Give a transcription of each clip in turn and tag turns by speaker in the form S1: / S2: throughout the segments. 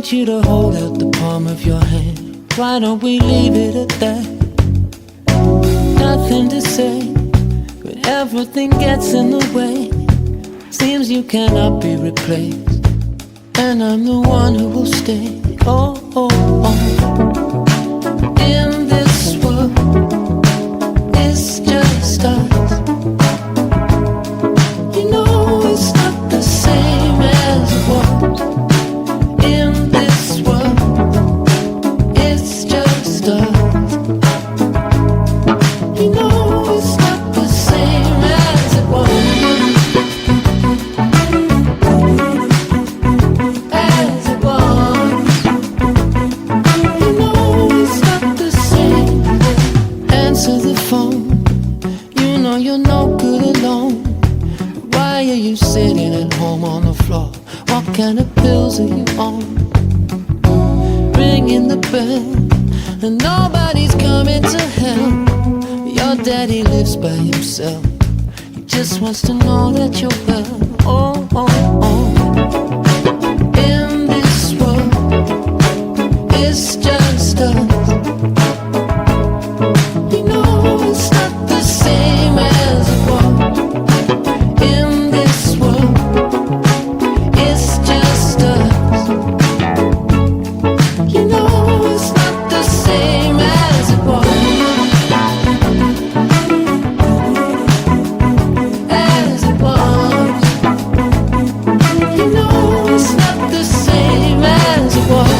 S1: want you to hold out the palm of your hand. Why don't we leave it at that? Nothing to say, but everything gets in the way. Seems you cannot be replaced, and I'm the one who will stay. Oh, oh, oh. In this world, it's just us. You know it's not the same as it was. In this world, it's just us. You know it's not the same as it was. As it was. You know it's not the same. Answer the phone. You know you're no good alone. Why are you sitting at home on the floor? What kind of pills are you on? Ringing the bell, and nobody's coming to help. Your daddy lives by himself. He just wants to know that you're well. Oh, oh, oh. In this world, it's just us. You know it's not the same as it was. In this world, it's just us. You know it's not the same as it was. As it was. You know it's not the same as it was.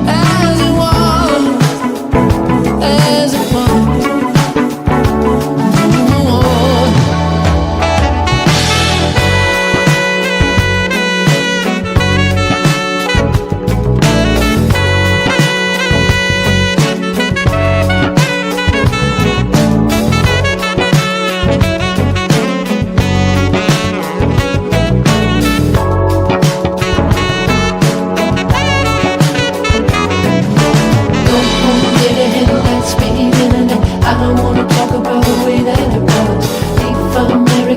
S1: As it was. As it was.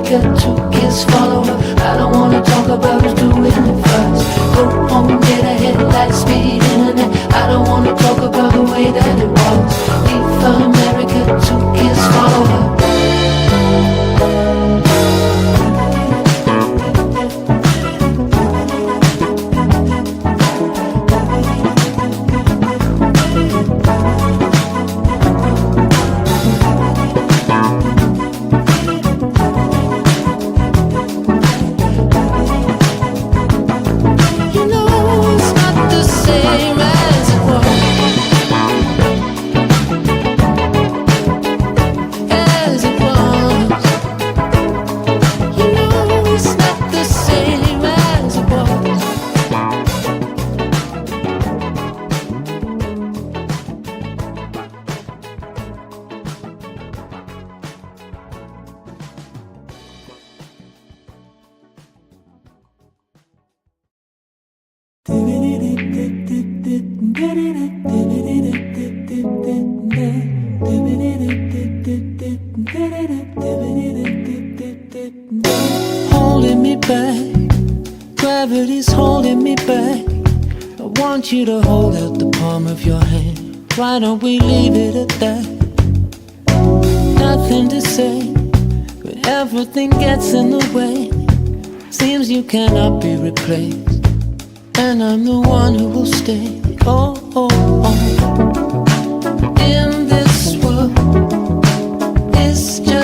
S1: Took his follower. I don't wanna talk about who's doing it first. Go home, get ahead, light speed internet. I don't wanna talk about the way that it was. Leave America, took his follower. Holding me back, gravity's holding me back. I want you to hold out the palm of your hand. Why don't we leave it at that? Nothing to say, but everything gets in the way. Seems you cannot be replaced, and I'm the one who will stay. Oh, oh, oh. In this world, it's just